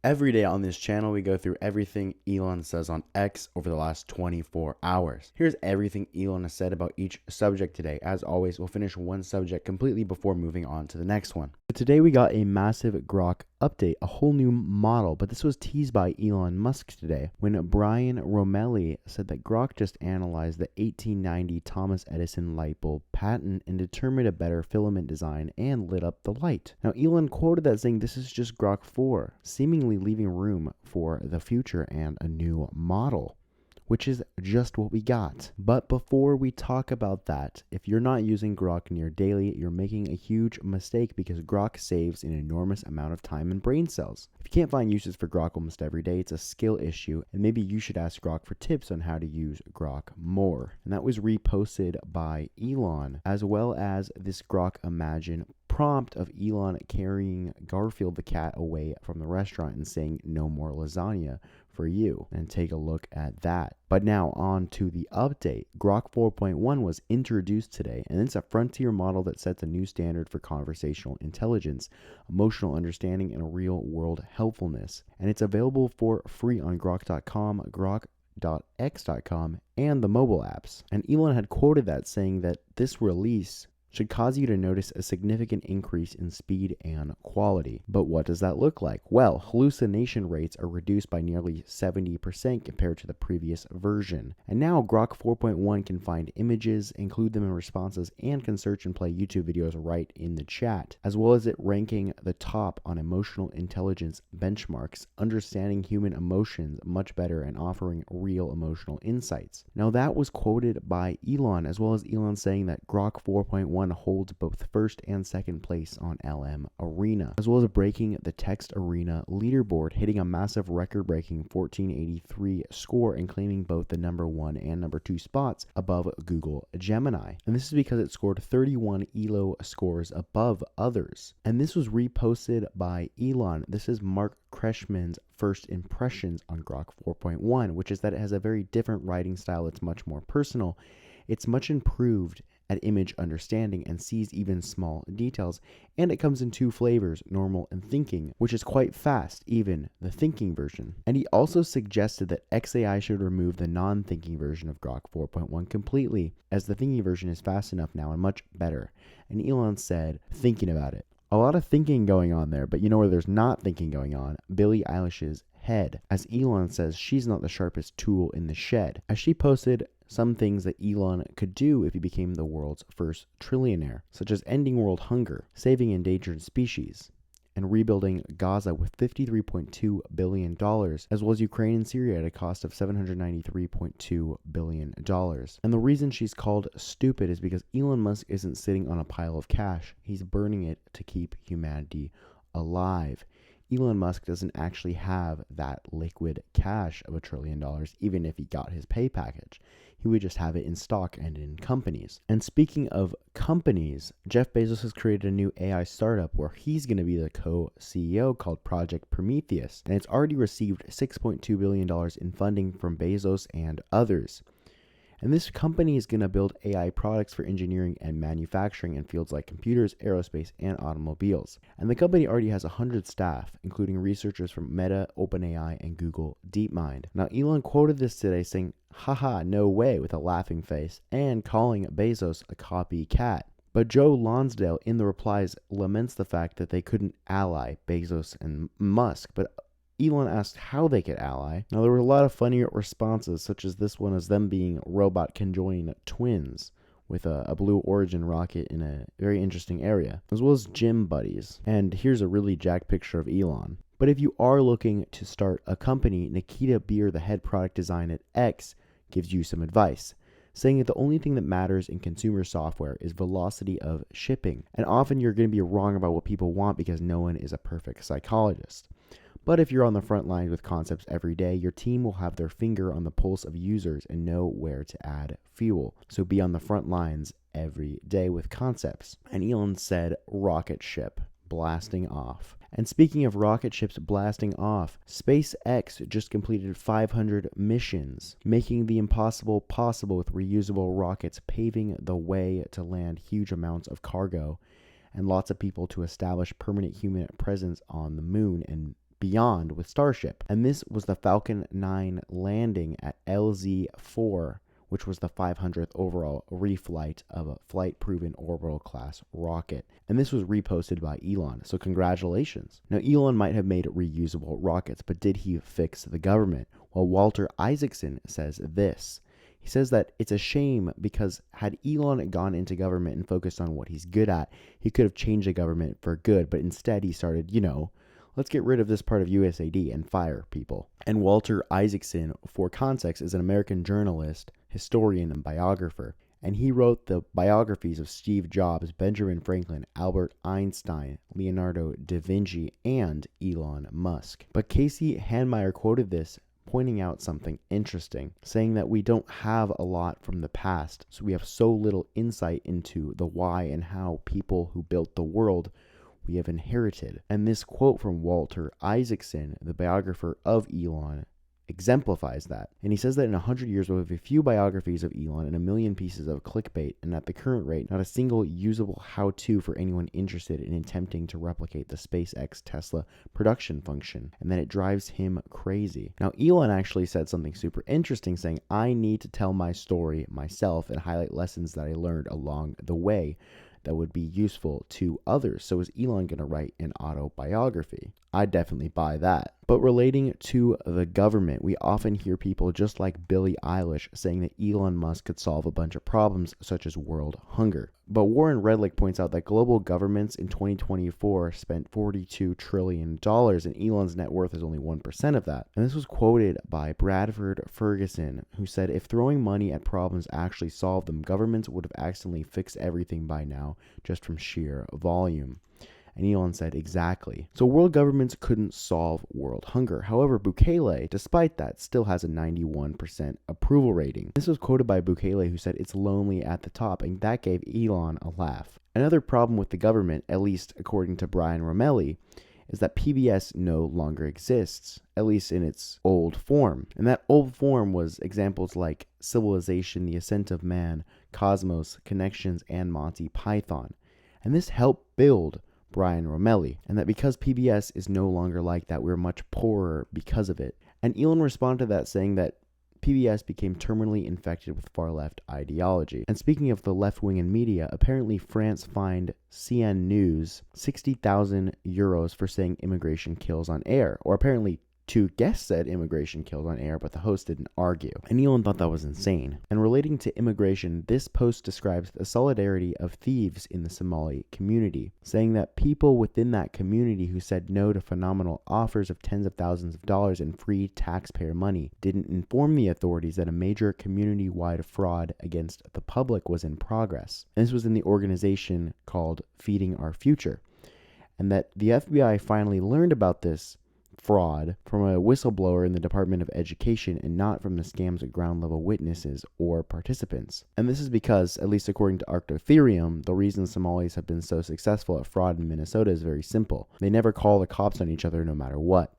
Every day on this channel, we go through everything Elon says on X over the last 24 hours. Here's everything Elon has said about each subject today. As always, we'll finish one subject completely before moving on to the next one. But today we got a massive Grok update, a whole new model, but this was teased by Elon Musk today when Brian Romelli said that Grok just analyzed the 1890 Thomas Edison light bulb patent and determined a better filament design and lit up the light. Now, Elon quoted that saying this is just Grok 4, seemingly leaving room for the future and a new model, which is just what we got. But before we talk about that, if you're not using Grok near daily, you're making a huge mistake because Grok saves an enormous amount of time and brain cells. If you can't find uses for Grok almost every day, it's a skill issue, and maybe you should ask Grok for tips on how to use Grok more. And that was reposted by Elon, as well as this Grok Imagine prompt of Elon carrying Garfield the cat away from the restaurant and saying no more lasagna for you, and take a look at that. But now on to the update. Grok 4.1 was introduced today, and it's a frontier model that sets a new standard for conversational intelligence, emotional understanding, and real world helpfulness. And it's available for free on grok.com, grok.x.com, and the mobile apps. And Elon had quoted that saying that this release should cause you to notice a significant increase in speed and quality. But what does that look like? Well, hallucination rates are reduced by nearly 70% compared to the previous version. And now Grok 4.1 can find images, include them in responses, and can search and play YouTube videos right in the chat, as well as it ranking the top on emotional intelligence benchmarks, understanding human emotions much better and offering real emotional insights. Now that was quoted by Elon, as well as Elon saying that Grok 4.1 holds both first and second place on LM Arena, as well as breaking the text arena leaderboard, hitting a massive record-breaking 1483 score and claiming both the number 1 and number 2 spots above Google Gemini. And this is because it scored 31 ELO scores above others. And this was reposted by Elon. This is Mark Kreshman's first impressions on Grok 4.1, which is that it has a very different writing style. It's much more personal. It's much improved at image understanding and sees even small details, and it comes in 2 flavors, normal and thinking, which is quite fast, even the thinking version. And he also suggested that XAI should remove the non-thinking version of Grok 4.1 completely, as the thinking version is fast enough now and much better. And Elon said, thinking about it. A lot of thinking going on there, but you know where there's not thinking going on? Billie Eilish's head. As Elon says, she's not the sharpest tool in the shed, as she posted some things that Elon could do if he became the world's first trillionaire, such as ending world hunger, saving endangered species, and rebuilding Gaza with $53.2 billion, as well as Ukraine and Syria at a cost of $793.2 billion. And the reason she's called stupid is because Elon Musk isn't sitting on a pile of cash, he's burning it to keep humanity alive. Elon Musk doesn't actually have that liquid cash of $1 trillion, even if he got his pay package. He would just have it in stock and in companies. And speaking of companies, Jeff Bezos has created a new AI startup where he's going to be the co-CEO called Project Prometheus. And it's already received $6.2 billion in funding from Bezos and others. And this company is going to build AI products for engineering and manufacturing in fields like computers, aerospace, and automobiles. And the company already has 100 staff, including researchers from Meta, OpenAI, and Google DeepMind. Now, Elon quoted this today saying, haha, no way, with a laughing face, and calling Bezos a copycat. But Joe Lonsdale in the replies laments the fact that they couldn't ally Bezos and Musk, but Elon asked how they could ally. Now, there were a lot of funny responses, such as this one as them being robot conjoined twins with a Blue Origin rocket in a very interesting area, as well as gym buddies. And here's a really jacked picture of Elon. But if you are looking to start a company, Nikita, Bier, the head product design at X, gives you some advice, saying that the only thing that matters in consumer software is velocity of shipping. And often you're going to be wrong about what people want because no one is a perfect psychologist. But if you're on the front lines with concepts every day, your team will have their finger on the pulse of users and know where to add fuel. So be on the front lines every day with concepts. And Elon said, rocket ship blasting off. And speaking of rocket ships blasting off, SpaceX just completed 500 missions, making the impossible possible with reusable rockets, paving the way to land huge amounts of cargo and lots of people to establish permanent human presence on the moon and beyond with Starship. And this was the Falcon 9 landing at LZ-4, which was the 500th overall reflight of a flight-proven orbital-class rocket. And this was reposted by Elon, so congratulations. Now, Elon might have made reusable rockets, but did he fix the government? Well, Walter Isaacson says this. He says that it's a shame because had Elon gone into government and focused on what he's good at, he could have changed the government for good, but instead he started, let's get rid of this part of USAID and fire people. And Walter Isaacson, for context, is an American journalist, historian, and biographer. And he wrote the biographies of Steve Jobs, Benjamin Franklin, Albert Einstein, Leonardo da Vinci, and Elon Musk. But Casey Handmeyer quoted this, pointing out something interesting, saying that we don't have a lot from the past, so we have so little insight into the why and how people who built the world we have inherited. And this quote from Walter Isaacson, the biographer of Elon, exemplifies that. And he says that in 100 years we'll have a few biographies of Elon and a million pieces of clickbait, and at the current rate, not a single usable how-to for anyone interested in attempting to replicate the SpaceX Tesla production function, and that it drives him crazy. Now, Elon actually said something super interesting, saying, I need to tell my story myself and highlight lessons that I learned along the way that would be useful to others. So is Elon going to write an autobiography? I definitely buy that. But relating to the government, we often hear people just like Billie Eilish saying that Elon Musk could solve a bunch of problems such as world hunger. But Warren Redlick points out that global governments in 2024 spent $42 trillion and Elon's net worth is only 1% of that. And this was quoted by Bradford Ferguson, who said if throwing money at problems actually solved them, governments would have accidentally fixed everything by now just from sheer volume. And Elon said, exactly. So world governments couldn't solve world hunger. However, Bukele, despite that, still has a 91% approval rating. This was quoted by Bukele, who said it's lonely at the top, and that gave Elon a laugh. Another problem with the government, at least according to Brian Romelli, is that PBS no longer exists, at least in its old form. And that old form was examples like Civilization, The Ascent of Man, Cosmos, Connections, and Monty Python. And this helped build Brian Romelli, and that because PBS is no longer like that, we're much poorer because of it. And Elon responded to that saying that PBS became terminally infected with far-left ideology. And speaking of the left-wing in media, apparently France fined CN News 60,000 euros for saying immigration kills on air, or apparently two guests said immigration killed on air, but the host didn't argue. And Elon thought that was insane. And relating to immigration, this post describes the solidarity of thieves in the Somali community, saying that people within that community who said no to phenomenal offers of tens of thousands of dollars in free taxpayer money didn't inform the authorities that a major community-wide fraud against the public was in progress. And this was in the organization called Feeding Our Future. And that the FBI finally learned about this fraud from a whistleblower in the Department of Education and not from the scams of ground-level witnesses or participants. And this is because, at least according to Arctotherium, the reason Somalis have been so successful at fraud in Minnesota is very simple. They never call the cops on each other no matter what.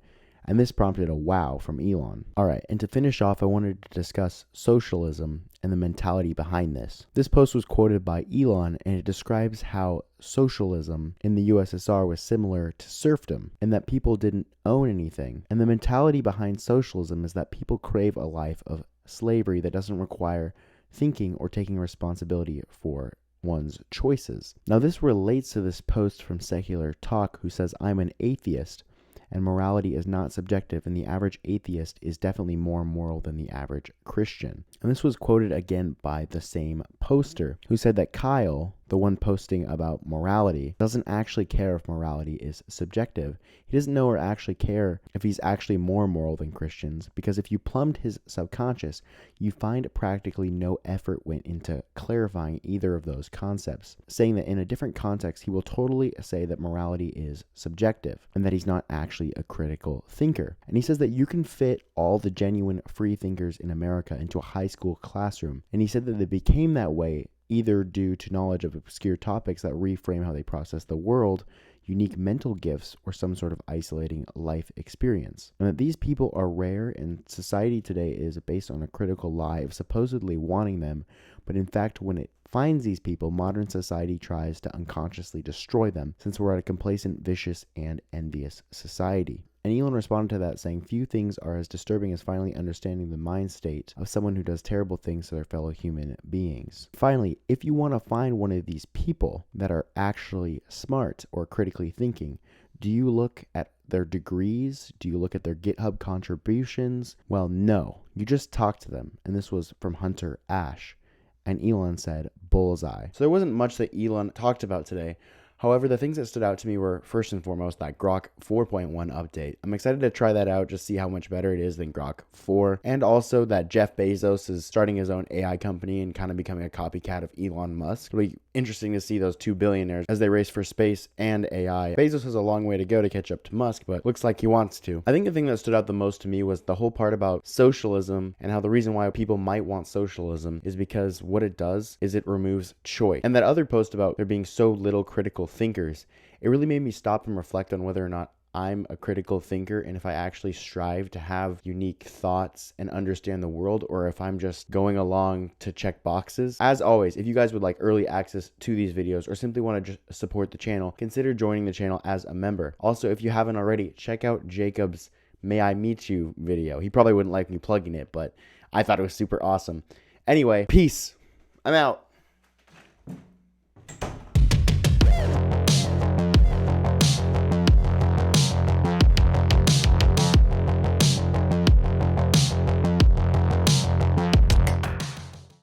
And this prompted a wow from Elon. Alright, and to finish off, I wanted to discuss socialism and the mentality behind this. This post was quoted by Elon, and it describes how socialism in the USSR was similar to serfdom, and that people didn't own anything. And the mentality behind socialism is that people crave a life of slavery that doesn't require thinking or taking responsibility for one's choices. Now, this relates to this post from Secular Talk, who says, I'm an atheist, and morality is not subjective, and the average atheist is definitely more moral than the average Christian. And this was quoted again by the same poster, who said that Kyle, the one posting about morality, doesn't actually care if morality is subjective. He doesn't know or actually care if he's actually more moral than Christians, because if you plumbed his subconscious, you find practically no effort went into clarifying either of those concepts, saying that in a different context, he will totally say that morality is subjective, and that he's not actually a critical thinker. And he says that you can fit all the genuine free thinkers in America into a high school classroom, and he said that they became that way either due to knowledge of obscure topics that reframe how they process the world, unique mental gifts, or some sort of isolating life experience. And that these people are rare, and society today is based on a critical lie of supposedly wanting them, but in fact, when it finds these people, modern society tries to unconsciously destroy them, since we're at a complacent, vicious, and envious society. And Elon responded to that saying, few things are as disturbing as finally understanding the mind state of someone who does terrible things to their fellow human beings. Finally, if you want to find one of these people that are actually smart or critically thinking, do you look at their degrees? Do you look at their GitHub contributions? Well, no. You just talk to them. And this was from Hunter Ash. And Elon said, bullseye. So there wasn't much that Elon talked about today. However, the things that stood out to me were, first and foremost, that Grok 4.1 update. I'm excited to try that out, just see how much better it is than Grok 4. And also that Jeff Bezos is starting his own AI company and kind of becoming a copycat of Elon Musk. It'll be interesting to see those two billionaires as they race for space and AI. Bezos has a long way to go to catch up to Musk, but looks like he wants to. I think the thing that stood out the most to me was the whole part about socialism and how the reason why people might want socialism is because what it does is it removes choice. And that other post about there being so little critical thinkers, it really made me stop and reflect on whether or not I'm a critical thinker and if I actually strive to have unique thoughts and understand the world, or if I'm just going along to check boxes. As always, if you guys would like early access to these videos or simply want to just support the channel, consider joining the channel as a member. Also, if you haven't already, check out Jacob's May I Meet You video. He probably wouldn't like me plugging it, but I thought it was super awesome. Anyway, peace. I'm out.